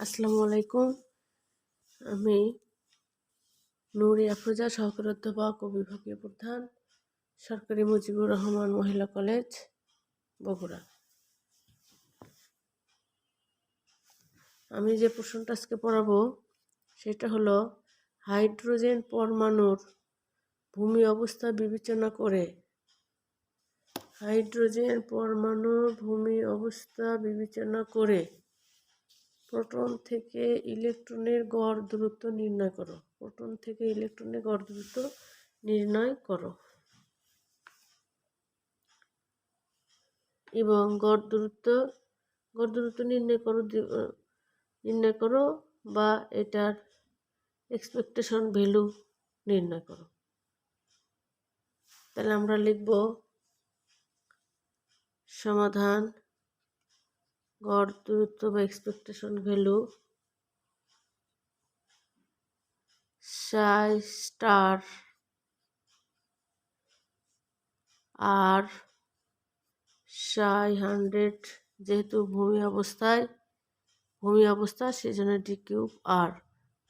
আসসালামু আলাইকুম। আমি নুরি আফরোজা, সহকারী অধ্যাপক ও বিভাগীয় প্রধান, সরকারি মুজিবুর রহমান মহিলা কলেজ, বগুড়া। আমি যে প্রশ্নটা আজকে পড়াবো সেটা হলো হাইড্রোজেন পরমাণুর ভূমি অবস্থা বিবেচনা করে প্রোটন থেকে ইলেকট্রনের গড় দূরত্ব নির্ণয় করো। এবং গড় দূরত্ব নির্ণয় করো বা এটার এক্সপেকটেশন ভ্যালু নির্ণয় করো। তাহলে আমরা লিখব সমাধান গড় দূরত্ব বা এক্সপেকটেশন ভ্যালু সাই স্টার আর সাই 100, যেহেতু ভূমি অবস্থা সেজন্য ডি কিউব আর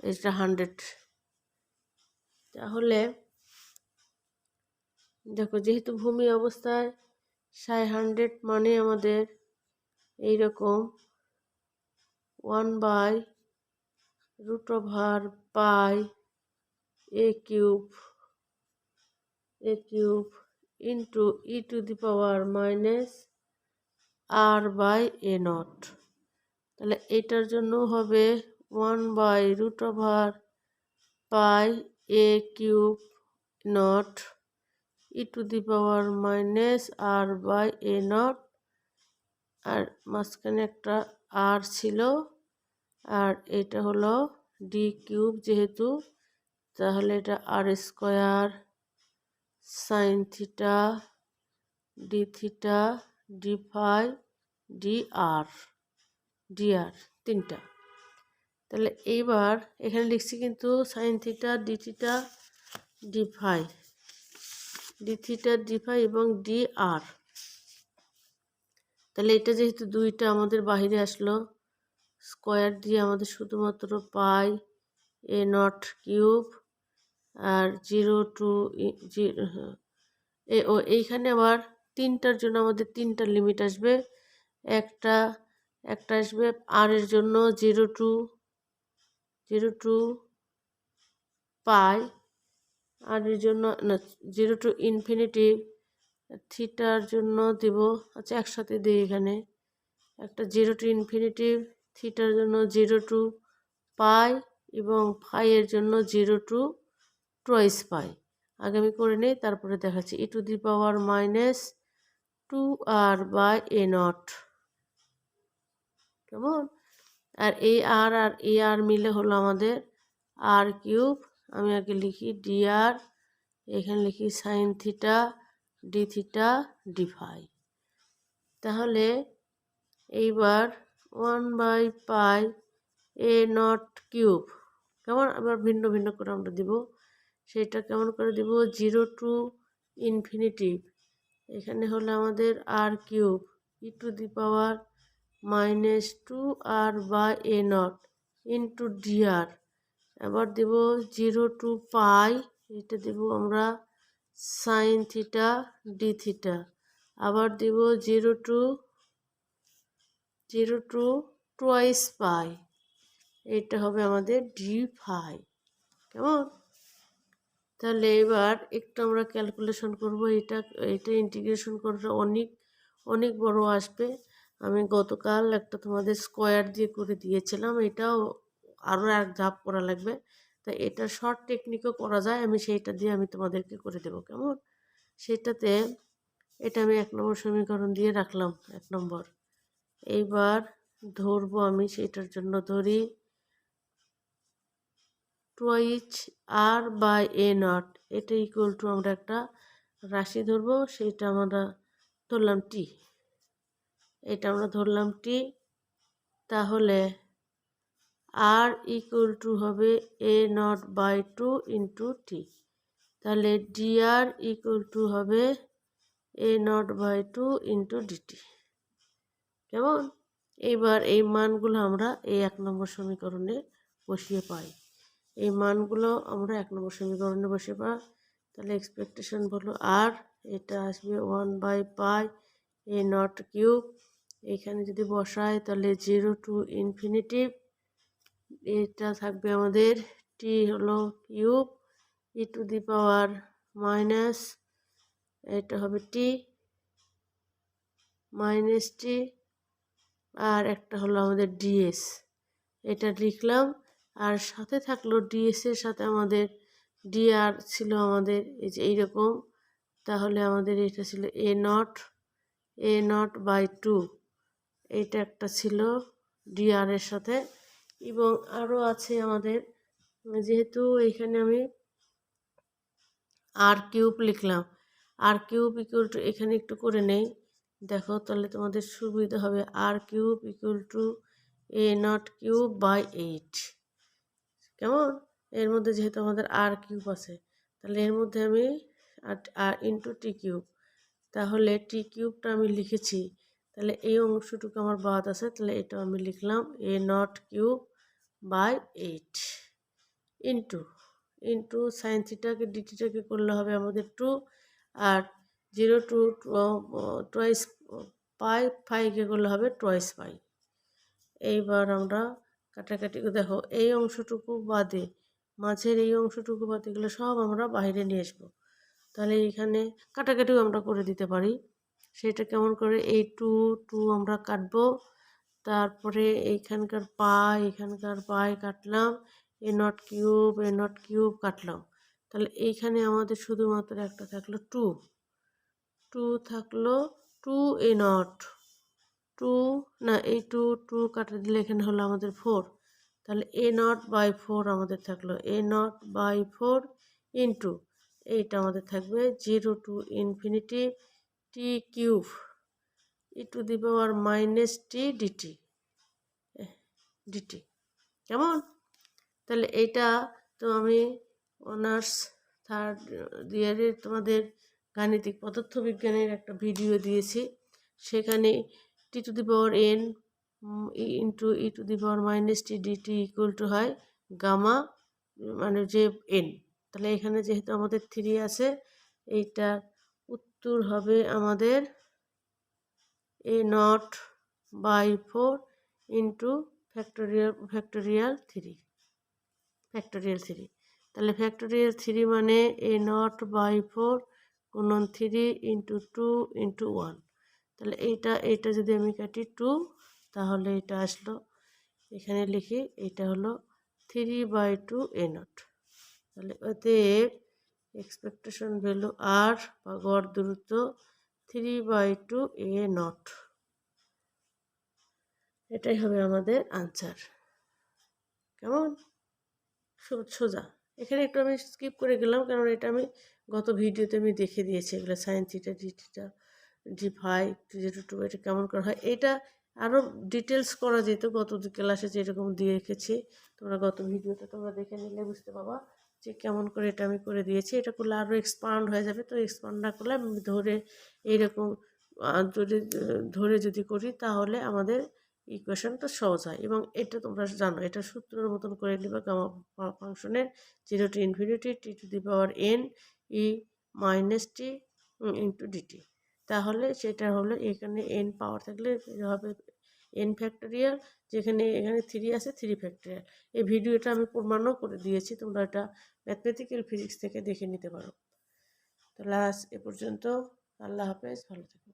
এটা 100। তাহলে দেখো, যেহেতু ভূমি অবস্থায় সাই 100 মানে আমাদের এইরকম 1/√π a কিউব ইন্টু e⁻r/a0। তাহলে এটার জন্য হবে 1/√π a কিউব নট e⁻r/a0, আর মাঝখানে একটা আর ছিল, আর এটা হলো ডি কিউব যেহেতু, তাহলে এটা r square sine theta d theta d phi d r তিনটা। তাহলে এইবার এখানে লিখছি কিন্তু sine theta d theta d phi এবং ডি আর। তাহলে এটা যেহেতু দুইটা আমাদের বাহিরে আসলো, স্কোয়ার দিয়ে আমাদের শুধুমাত্র পাই এ নট কিউব আর 0 টু এইখানে আবার তিনটার জন্য আমাদের তিনটা লিমিট আসবে। একটা আসবে আর এর জন্য 0 টু পাই, আর এর জন্য না 0 টু ইনফিনিটি, থিটার জন্য দেব, আচ্ছা একসাথে দিই, এখানে একটা 0 টু ইনফিনিটি, থিটার জন্য 0 টু পাই এবং ফাই এর জন্য 0 টু টুয়াইস পাই। আগে আমি করে নেই, তারপরে দেখাচ্ছি। e⁻−2r/a0 কেমন? আর এই আর এই আর মিলে হলো আমাদের আর কিউব। আমি আগে লিখি ডিআর, এখানে লিখি সাইন থিটা ডি ফাই। তাহলে এইবার 1/π a0 কিউব কেমন, আবার ভিন্ন ভিন্ন করে আমরা দিব। সেটা কেমন করে দিব? 0 টু ইনফিনিটি, এখানে হলো আমাদের আর কিউব e⁻−2r/a0 ইন্টু ডিআর। আবার দেব 0 টু পাই, এটা দেব আমরা সাইন থিটা ডি থিটা। আবার দেব 0 টু টুয়াইস পাই, এটা হবে আমাদের ডি ফাই। কেমন? তাহলে এবার একটু আমরা ক্যালকুলেশন করব। এটা ইন্টিগ্রেশন করলে অনেক বড় আসবে। আমি গতকাল একটা তোমাদের স্কোয়ার দিয়ে করে দিয়েছিলাম, এটাও আরও এক ধাপ করা লাগবে। তাই এটা শর্ট টেকনিকও করা যায়, সেইটা দিয়ে আমি তোমাদেরকে করে দেবো। কেমন? সেটাতে এটা আমি 1 নম্বর সমীকরণ দিয়ে রাখলাম, 1 নম্বর। এইবার ধরবো, আমি সেটার জন্য ধরি টুয়াইস r/a0, এটা ইকুয়াল টু আমরা একটা রাশি ধরবো, সেটা আমরা ধরলাম টি। এটা আমরা ধরলাম টি। তাহলে আর ইকুয়াল টু হবে a0/2 ইন্টু টি। তাহলে ডিআর ইকুয়াল টু হবে a0/2 ইন্টু ডিটি। কেমন? এইবার এই মানগুলো আমরা এই 1 নম্বর সমীকরণে বসিয়ে পাই। এই মানগুলো আমরা 1 নম্বর সমীকরণে বসিয়ে পাই। তাহলে এক্সপেকটেশন হলো আর, এটা আসবে 1/পাই এ নট কিউব। এখানে যদি বসাই তাহলে 0 টু ইনফিনিটি, এটা থাকবে আমাদের টি হলো cube e to the power minus, এটা হবে টি মাইনাস টি, আর একটা হলো আমাদের ডিএস, এটা লিখলাম। আর সাথে থাকলো ডিএস এর সাথে আমাদের ডিআর ছিল আমাদের এই যে এইরকম। তাহলে আমাদের এটা ছিল a0/2, এইটা একটা ছিল ডিআর এর সাথে। এবং আরও আছে আমাদের, যেহেতু এখানে আমি আর কিউব লিখলাম, আর কিউব ইকুয়াল টু, এখানে একটু করে নেই দেখো তাহলে তোমাদের সুবিধা হবে, আর কিউব ইকুয়াল টু a0/8। কেমন? এর মধ্যে যেহেতু আমাদের আর কিউব আছে, তাহলে এর মধ্যে আমি আর ইন্টু টি কিউব, তাহলে টি কিউবটা আমি লিখেছি, তাহলে এই অংশটুকু আমার বাদ আছে, তাহলে এটা আমি লিখলাম a0/8 ইন্টু ইন্টু সাইন থিটাকে ডিটিটাকে করলে হবে আমাদের 2, আর 0 টু টোয়াইস পাইকে করলে হবে টোয়াইস পাই। এইবার আমরা কাটাকাটি দেখো, এই অংশটুকু বাদে, মাঝের এই অংশটুকু বাদে এগুলো সব আমরা বাইরে নিয়ে আসবো। তাহলে এখানে কাটাকাটিও আমরা করে দিতে পারি। সেটা কেমন করে, এই টু আমরা কাটবো, তারপরে এখানকার পাই কাটলাম, এ নট কিউব কাটলাম। তাহলে এইখানে আমাদের শুধুমাত্র একটা থাকলো টু থাকলো, টু এ নট টু, না এই টু কাটা দিলে এখানে হলো আমাদের 4, তাহলে a0/4 আমাদের থাকলো, a0/4 ইন্টু এইটা আমাদের থাকবে 0 to infinity t cube e to the power minus t dt. কেমন? তাহলে এইটা তো আমি অনার্স থার্ড ইয়ারের তোমাদের গাণিতিক পদার্থবিজ্ঞানের একটা ভিডিও দিয়েছি, সেখানে t to the power n into e to the power minus t d t equal to হয় গামা, মানে যে এন। তাহলে এখানে যেহেতু আমাদের 3 আছে, এইটার উত্তর হবে আমাদের a0/4 ইন্টু ফ্যাক্টোরিয়াল 3। তাহলে ফ্যাক্টোরিয়াল 3 মানে a0/4 গুণন 3 ইন্টু 2 ইন্টু 1। তাহলে এইটা যদি আমি কাটি 2, তাহলে এটা আসলো, এখানে লিখি এটা হলো 3/2 a0। তাহলে অতএব এক্সপেকটেশন ভ্যালু আর বা গড় দূরত্ব 3/2 a0। এটাই হবে আমাদের আনসার। কেমন? সোজা। এখানে একটু আমি স্কিপ করে গেলাম, কারণ এটা আমি গত ভিডিওতে আমি দেখে দিয়েছি, এগুলো sine theta d phi 0 to এটা কেমন করা হয়। এটা আরও ডিটেলস করা যেত, গত ক্লাসে যেরকম দিয়ে রেখেছি, তোমরা গত ভিডিওতে তোমরা দেখে নিলে বুঝতে পারবা যে কেমন করে এটা আমি করে দিয়েছি। এটা করলে আরও এক্সপান্ড হয়ে যাবে, তো এক্সপান্ড না করলে আমি ধরে এইরকম ধরে যদি করি তাহলে আমাদের ইকুয়েশনটা সহজ হয়। এবং এটা তোমরা জানো, এটা সূত্রের মতন করে নিবা গামা ফাংশনের 0 to infinity t to the power n e minus t into dt. তাহলে সেটা হলো, এখানে এন পাওয়ার থাকলে হবে এন ফ্যাক্টোরিয়াল, যেখানে এখানে 3 আছে 3 ফ্যাক্টোরিয়াল। এই ভিডিওটা আমি প্রমাণও করে দিয়েছি, তোমরা এটা ম্যাথমেটিক্যাল ফিজিক্স থেকে দেখে নিতে পারো। তাহলে আজ এ পর্যন্ত। আল্লাহ হাফেজ, ভালো থেকো।